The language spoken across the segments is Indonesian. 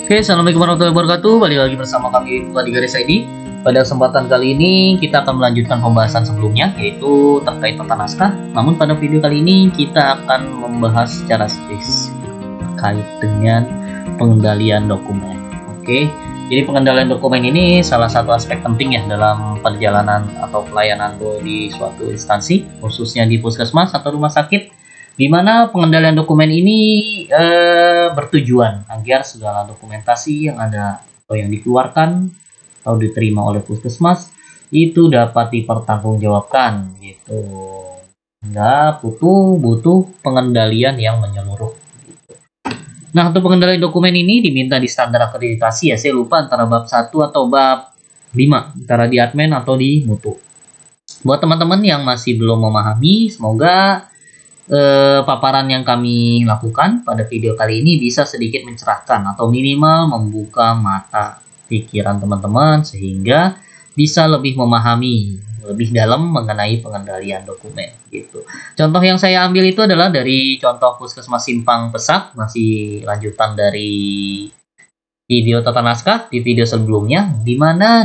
Oke, assalamualaikum warahmatullahi wabarakatuh. Balik lagi bersama kami di Garis ID. Pada kesempatan kali ini kita akan melanjutkan pembahasan sebelumnya, yaitu terkait tata naskah. Namun pada video kali ini kita akan membahas secara spesifik terkait dengan pengendalian dokumen. Oke, jadi pengendalian dokumen ini salah satu aspek penting ya dalam perjalanan atau pelayanan di suatu instansi, khususnya di puskesmas atau rumah sakit, di mana pengendalian dokumen ini bertujuan agar segala dokumentasi yang ada atau yang dikeluarkan atau diterima oleh puskesmas itu dapat dipertanggungjawabkan gitu. Nggak butuh pengendalian yang menyeluruh. Gitu. Nah, untuk pengendalian dokumen ini diminta di standar akreditasi ya. Saya lupa antara bab 1 atau bab 5, antara di admin atau di mutu. Buat teman-teman yang masih belum memahami, semoga paparan yang kami lakukan pada video kali ini bisa sedikit mencerahkan atau minimal membuka mata pikiran teman-teman sehingga bisa lebih memahami lebih dalam mengenai pengendalian dokumen gitu. Contoh yang saya ambil itu adalah dari contoh Puskesmas Simpang Pesak, masih lanjutan dari video tata naskah di video sebelumnya, di mana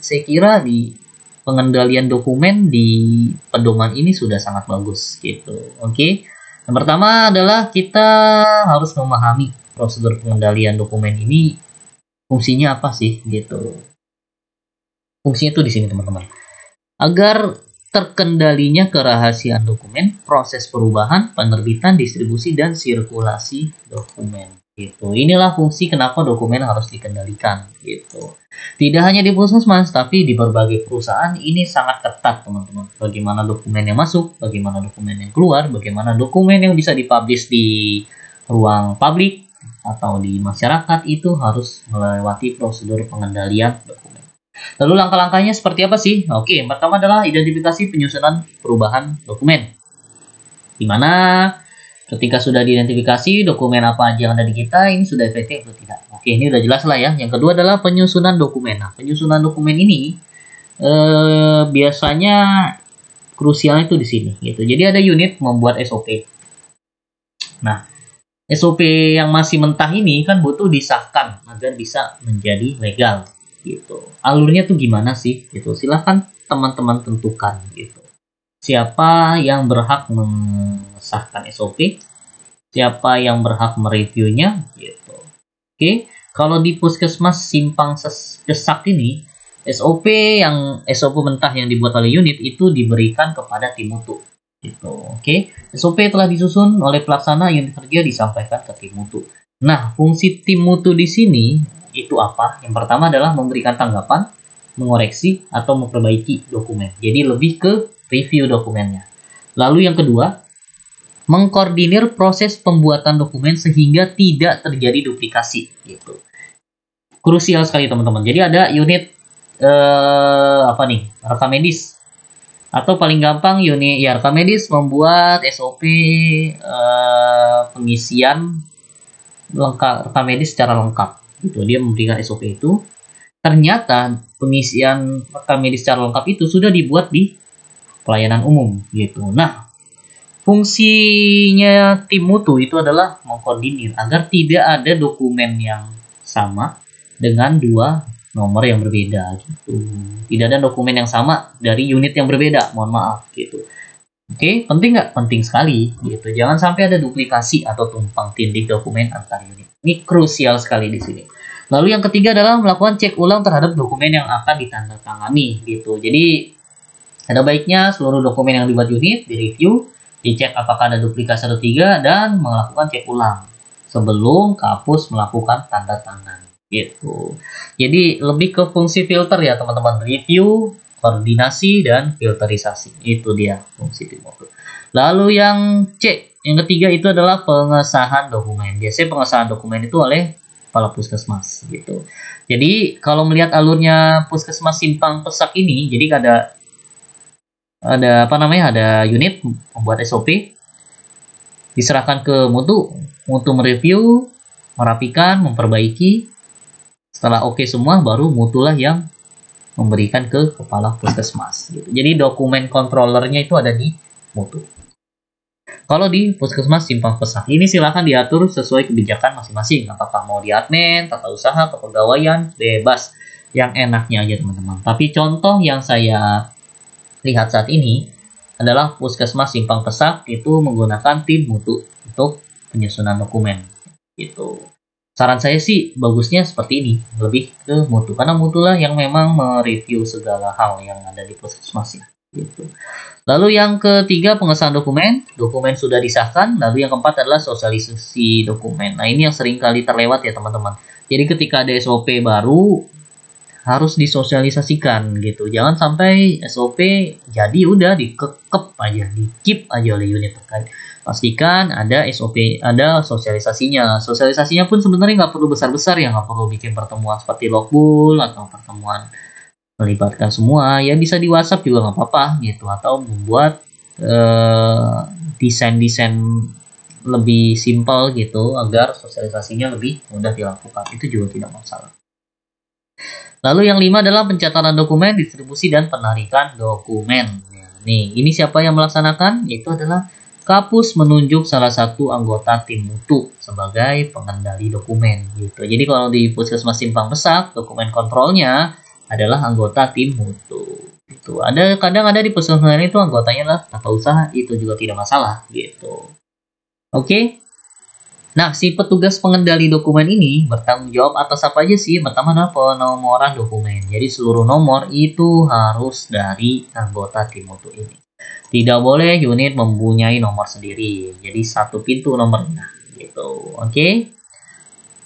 saya kira di pengendalian dokumen di pedoman ini sudah sangat bagus gitu. Oke. Yang pertama adalah kita harus memahami prosedur pengendalian dokumen ini fungsinya apa sih gitu. Fungsinya itu di sini teman-teman. Agar terkendalinya kerahasiaan dokumen, proses perubahan, penerbitan, distribusi dan sirkulasi dokumen gitu. Inilah fungsi kenapa dokumen harus dikendalikan gitu. Tidak hanya di puskesmas, tapi di berbagai perusahaan ini sangat ketat teman-teman. Bagaimana dokumen yang masuk, bagaimana dokumen yang keluar, bagaimana dokumen yang bisa dipublish di ruang publik atau di masyarakat itu harus melewati prosedur pengendalian dokumen. Lalu langkah-langkahnya seperti apa sih? Oke, yang pertama adalah identifikasi penyusunan perubahan dokumen. Di mana ketika sudah diidentifikasi dokumen apa aja yang ada di kita, ini sudah efektif atau tidak. Oke, ini udah jelas lah ya. Yang kedua adalah penyusunan dokumen. Nah, penyusunan dokumen ini biasanya krusialnya itu di sini gitu. Jadi ada unit membuat SOP. Nah, SOP yang masih mentah ini kan butuh disahkan agar bisa menjadi legal gitu. Alurnya tuh gimana sih gitu. Silahkan teman-teman tentukan gitu. Siapa yang berhak mengesahkan SOP? Siapa yang berhak mereviewnya gitu. Oke, kalau di Puskesmas Simpang Pesak ini SOP mentah yang dibuat oleh unit itu diberikan kepada tim mutu gitu. Oke, SOP telah disusun oleh pelaksana unit kerja disampaikan ke tim mutu. Nah, fungsi tim mutu di sini itu apa? Yang pertama adalah memberikan tanggapan, mengoreksi atau memperbaiki dokumen. Jadi lebih ke review dokumennya. Lalu yang kedua, mengkoordinir proses pembuatan dokumen sehingga tidak terjadi duplikasi gitu. Krusial sekali teman-teman. Jadi ada unit rekam medis atau paling gampang unit ya rekam medis membuat SOP pengisian lengkap rekam medis secara lengkap gitu. Dia memberikan SOP itu. Ternyata pengisian rekam medis secara lengkap itu sudah dibuat di pelayanan umum gitu. Nah, fungsinya tim mutu itu adalah mengkoordinir agar tidak ada dokumen yang sama dengan dua nomor yang berbeda gitu. Tidak ada dokumen yang sama dari unit yang berbeda, mohon maaf gitu. Oke, penting nggak? Penting sekali gitu. Jangan sampai ada duplikasi atau tumpang tindih dokumen antar unit. Ini krusial sekali di sini. Lalu yang ketiga adalah melakukan cek ulang terhadap dokumen yang akan ditandatangani gitu. Jadi ada baiknya seluruh dokumen yang dibuat unit direview, dicek apakah ada duplikasi atau tidak, dan melakukan cek ulang sebelum kapus melakukan tanda tangan gitu. Jadi lebih ke fungsi filter ya teman-teman, review, koordinasi, dan filterisasi. Itu dia fungsi tim mutu. Lalu yang ketiga itu adalah pengesahan dokumen. Biasanya pengesahan dokumen itu oleh kepala puskesmas gitu. Jadi kalau melihat alurnya Puskesmas Simpang Pesak ini, jadi ada unit membuat SOP, diserahkan ke mutu mereview, merapikan, memperbaiki. Setelah oke semua, baru mutulah yang memberikan ke kepala puskesmas gitu. Jadi dokumen kontrolernya itu ada di mutu. Kalau di Puskesmas Simpang Pesak ini silakan diatur sesuai kebijakan masing-masing. Apakah mau di admin, tata usaha, kepegawaian, bebas. Yang enaknya aja teman-teman. Tapi contoh yang saya lihat saat ini adalah Puskesmas Simpang Pesak itu menggunakan tim mutu untuk penyusunan dokumen. Gitu. Saran saya sih bagusnya seperti ini, lebih ke mutu. Karena mutulah yang memang mereview segala hal yang ada di Puskesmas ya. Gitu. Lalu yang ketiga pengesahan dokumen, dokumen sudah disahkan. Lalu yang keempat adalah sosialisasi dokumen. Nah ini yang sering kali terlewat ya teman-teman. Jadi ketika ada SOP baru harus disosialisasikan gitu. Jangan sampai SOP jadi udah dikekep aja, di-keep aja oleh unit terkait. Pastikan ada SOP, ada sosialisasinya. Sosialisasinya pun sebenarnya nggak perlu besar-besar ya, nggak perlu bikin pertemuan seperti logbook atau pertemuan melibatkan semua, ya bisa di WhatsApp juga nggak apa-apa gitu, atau membuat desain-desain lebih simpel gitu agar sosialisasinya lebih mudah dilakukan, itu juga tidak masalah. Lalu yang 5 adalah pencatatan dokumen, distribusi dan penarikan dokumen. Nih, ini siapa yang melaksanakan? Itu adalah Kapus menunjuk salah satu anggota tim mutu sebagai pengendali dokumen gitu. Jadi kalau di Puskesmas Simpang Pesak, dokumen kontrolnya adalah anggota tim mutu. Itu kadang ada di puskesmas itu anggotanya lah tata usaha, itu juga tidak masalah gitu. Oke. Nah, si petugas pengendali dokumen ini bertanggung jawab atas apa aja sih? Pertama adalah penomoran dokumen. Jadi seluruh nomor itu harus dari anggota tim mutu ini. Tidak boleh unit mempunyai nomor sendiri. Jadi satu pintu nomornya gitu. Oke.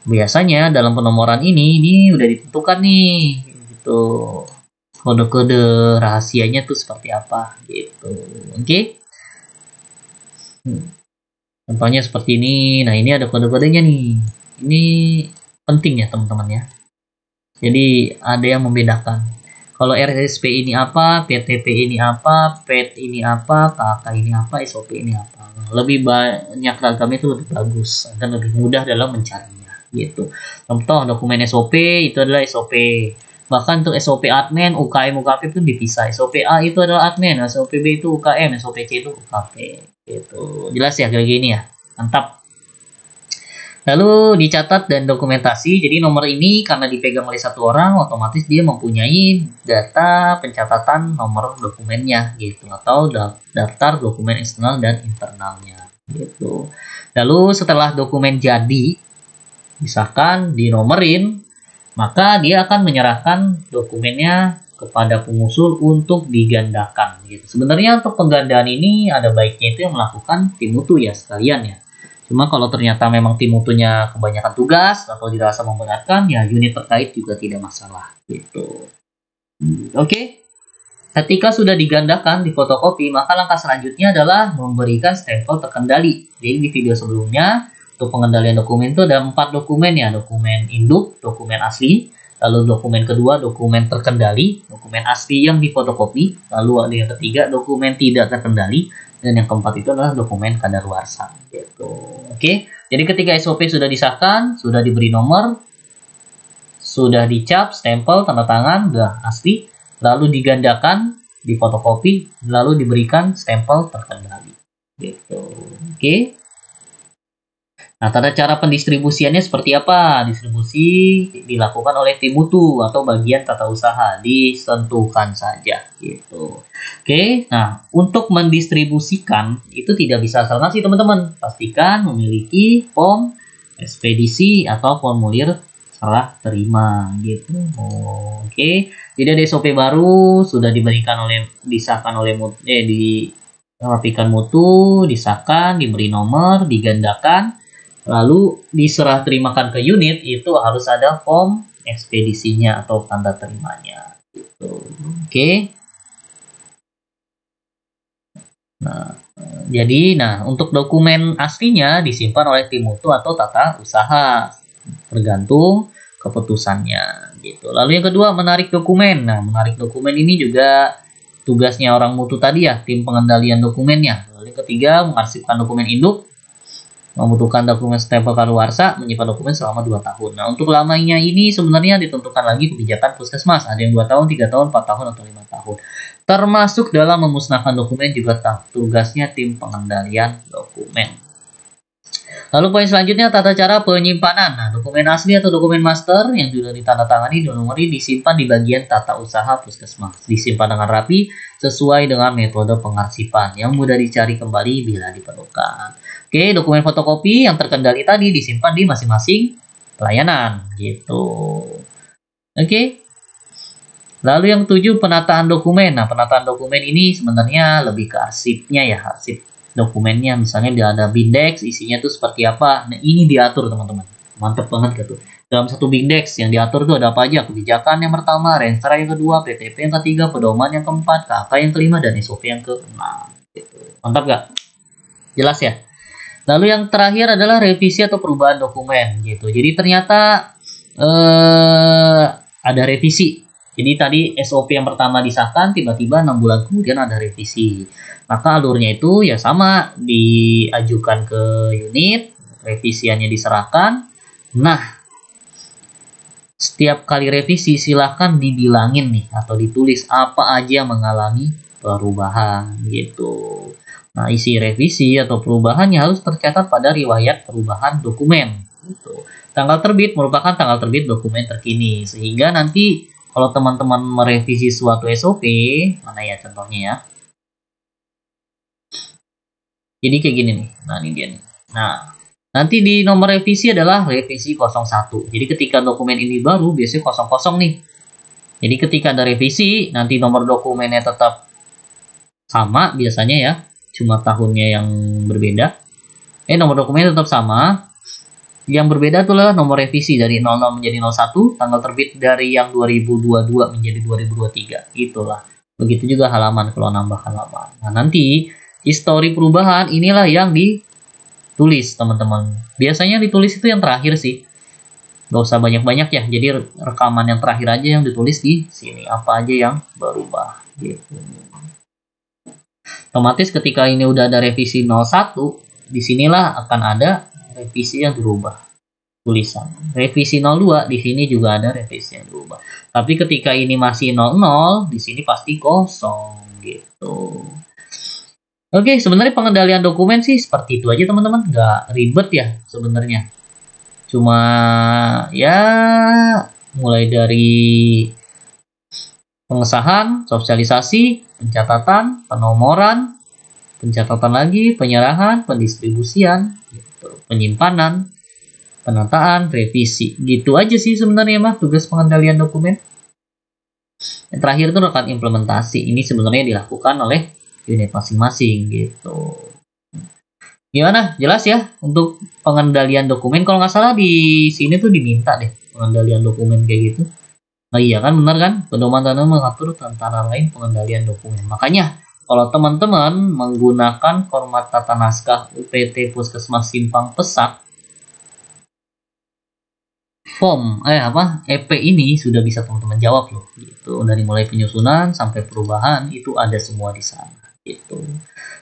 Biasanya dalam penomoran ini udah ditentukan nih gitu, kode-kode rahasianya tuh seperti apa gitu. Oke. Contohnya seperti ini. Nah ini ada kode-kodenya nih, ini penting ya teman-teman ya. Jadi ada yang membedakan kalau RSP ini apa, PTP ini apa, PET ini apa, KK ini apa, SOP ini apa. Lebih banyak ragamnya itu lebih bagus dan lebih mudah dalam mencarinya gitu. Contoh dokumen SOP itu adalah SOP. Bahkan untuk SOP admin, UKM, UKP pun dipisah. SOP A itu adalah admin, SOP B itu UKM, SOP C itu UKP. Gitu. Jelas ya kayak gini ya. Mantap. Lalu dicatat dan dokumentasi. Jadi nomor ini karena dipegang oleh satu orang, otomatis dia mempunyai data pencatatan nomor dokumennya gitu, atau daftar dokumen eksternal dan internalnya gitu. Lalu setelah dokumen jadi, misalkan dinomerin, maka dia akan menyerahkan dokumennya kepada pengusul untuk digandakan gitu. Sebenarnya untuk penggandaan ini ada baiknya itu yang melakukan tim mutu ya sekalian ya. Cuma kalau ternyata memang tim mutunya kebanyakan tugas atau dirasa memberatkan, ya unit terkait juga tidak masalah gitu. Oke. Ketika sudah digandakan di fotokopi, maka langkah selanjutnya adalah memberikan stempel terkendali. Jadi di video sebelumnya untuk pengendalian dokumen itu ada 4 dokumen ya, dokumen induk, dokumen asli, lalu dokumen kedua dokumen terkendali, dokumen asli yang difotokopi, lalu ada yang ketiga dokumen tidak terkendali, dan yang keempat itu adalah dokumen kadaluarsa gitu. Oke, jadi ketika SOP sudah disahkan, sudah diberi nomor, sudah dicap, stempel, tanda tangan, sudah asli, lalu digandakan, difotokopi, lalu diberikan stempel terkendali gitu. Oke. Nah, tata cara pendistribusiannya seperti apa? Distribusi dilakukan oleh tim mutu atau bagian tata usaha, ditentukan saja gitu. Oke, nah untuk mendistribusikan itu tidak bisa asal ngasih teman-teman. Pastikan memiliki form ekspedisi atau formulir serah terima gitu. Oke, jadi ada SOP baru sudah diberikan oleh disahkan oleh dirapikan mutu, disahkan, diberi nomor, digandakan. Lalu diserah terimakan ke unit, itu harus ada form ekspedisinya atau tanda terimanya gitu. Oke. Nah, jadi untuk dokumen aslinya disimpan oleh tim mutu atau tata usaha, tergantung keputusannya gitu. Lalu yang kedua, menarik dokumen. Nah, menarik dokumen ini juga tugasnya orang mutu tadi ya, tim pengendalian dokumennya. Lalu yang ketiga, mengarsipkan dokumen induk, membutuhkan dokumen stempel kadaluarsa, menyimpan dokumen selama 2 tahun. Nah, untuk lamanya ini sebenarnya ditentukan lagi kebijakan puskesmas. Ada yang 2 tahun, 3 tahun, 4 tahun, atau 5 tahun. Termasuk dalam memusnahkan dokumen juga tugasnya tim pengendalian dokumen. dokumen. Lalu poin selanjutnya tata cara penyimpanan. Nah, dokumen asli atau dokumen master yang sudah ditandatangani dinomori disimpan di bagian tata usaha puskesmas. Disimpan dengan rapi sesuai dengan metode pengarsipan yang mudah dicari kembali bila diperlukan. Oke, dokumen fotokopi yang terkendali tadi disimpan di masing-masing pelayanan gitu. Oke. Lalu yang ketujuh, penataan dokumen. Nah, penataan dokumen ini sebenarnya lebih ke arsipnya ya, arsip dokumennya. Misalnya dia ada bindex, isinya tuh seperti apa. Nah, ini diatur teman-teman. Mantep banget gitu. Dalam satu bindex yang diatur tuh ada apa aja? Kebijakan yang pertama, Renstra yang kedua, PTP yang ketiga, pedoman yang keempat, KK yang kelima, dan SOP yang keenam. Gitu. Mantap gak? Jelas ya? Lalu yang terakhir adalah revisi atau perubahan dokumen gitu. Jadi ternyata ada revisi. Jadi tadi SOP yang pertama disahkan, tiba-tiba 6 bulan kemudian ada revisi. Maka alurnya itu ya sama, diajukan ke unit, revisiannya diserahkan. Nah, setiap kali revisi silahkan dibilangin nih atau ditulis apa aja yang mengalami perubahan gitu. Nah, isi revisi atau perubahannya harus tercatat pada riwayat perubahan dokumen gitu. Tanggal terbit merupakan tanggal terbit dokumen terkini, sehingga nanti kalau teman-teman merevisi suatu SOP, mana ya contohnya ya. Jadi kayak gini nih. Nah, ini dia nih. Nah, nanti di nomor revisi adalah revisi 01. Jadi ketika dokumen ini baru, biasanya 00 nih. Jadi ketika ada revisi, nanti nomor dokumennya tetap sama biasanya ya. Cuma tahunnya yang berbeda. Nomor dokumennya tetap sama. Yang berbeda itulah nomor revisi dari 00 menjadi 01, tanggal terbit dari yang 2022 menjadi 2023. Itulah. Begitu juga halaman kalau nambah halaman. Nah, nanti histori perubahan inilah yang ditulis teman-teman. Biasanya ditulis itu yang terakhir sih. Gak usah banyak-banyak ya. Jadi rekaman yang terakhir aja yang ditulis di sini. Apa aja yang berubah gitu. Otomatis ketika ini udah ada revisi 01, disinilah akan ada revisi yang berubah. Tulisan. Revisi 02, di sini juga ada revisi yang berubah. Tapi ketika ini masih 00, di sini pasti kosong gitu. Oke, sebenarnya pengendalian dokumen sih seperti itu aja teman-teman, nggak ribet ya sebenarnya. Cuma ya mulai dari pengesahan, sosialisasi, pencatatan, penomoran, pencatatan lagi, penyerahan, pendistribusian, gitu, penyimpanan, penataan, revisi. Gitu aja sih sebenarnya mah tugas pengendalian dokumen. Yang terakhir itu rekan implementasi. Ini sebenarnya dilakukan oleh unit masing-masing gitu. Gimana? Jelas ya untuk pengendalian dokumen. Kalau nggak salah di sini tuh diminta deh pengendalian dokumen kayak gitu. Nah iya kan, benar kan? Pedoman tanah mengatur antara lain pengendalian dokumen. Makanya kalau teman-teman menggunakan format tata naskah UPT Puskesmas Simpang Pesak, form EP ini sudah bisa teman-teman jawab loh gitu. Dari mulai penyusunan sampai perubahan itu ada semua di sana. Gitu.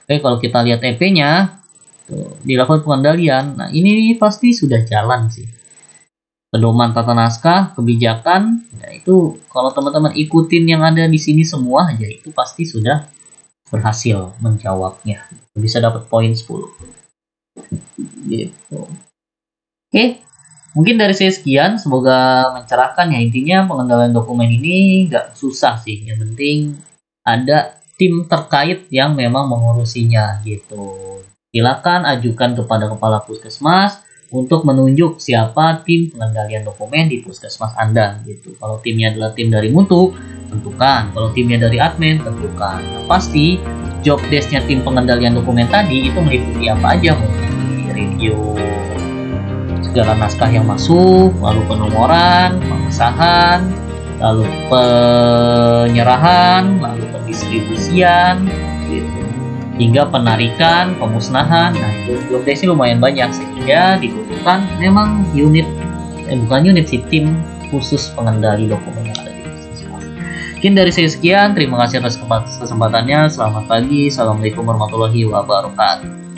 Oke, kalau kita lihat EP-nya dilakukan pengendalian, nah ini pasti sudah jalan sih. Pedoman tata naskah, kebijakan, ya itu kalau teman-teman ikutin yang ada di sini semua aja itu pasti sudah berhasil menjawabnya. Bisa dapat poin 10. Gitu. Oke, mungkin dari saya sekian, semoga mencerahkan ya. Intinya pengendalian dokumen ini nggak susah sih. Yang penting ada tim terkait yang memang mengurusinya gitu. Silakan ajukan kepada kepala puskesmas untuk menunjuk siapa tim pengendalian dokumen di puskesmas Anda gitu. Kalau timnya adalah tim dari mutu, tentukan. Kalau timnya dari admin, tentukan. Nah, pasti job desk-nya tim pengendalian dokumen tadi itu meliputi apa aja, meliputi review segala naskah yang masuk, lalu penomoran, pengesahan, lalu penyerahan, lalu pendistribusian, gitu. Hingga penarikan, pemusnahan. Nah, itu job desk-nya lumayan banyak sehingga dibutuhkan memang unit, bukan unit sih, tim khusus pengendali dokumen yang ada di puskesmas. Mungkin dari saya sekian, terima kasih atas kesempatannya. Selamat pagi, assalamualaikum warahmatullahi wabarakatuh.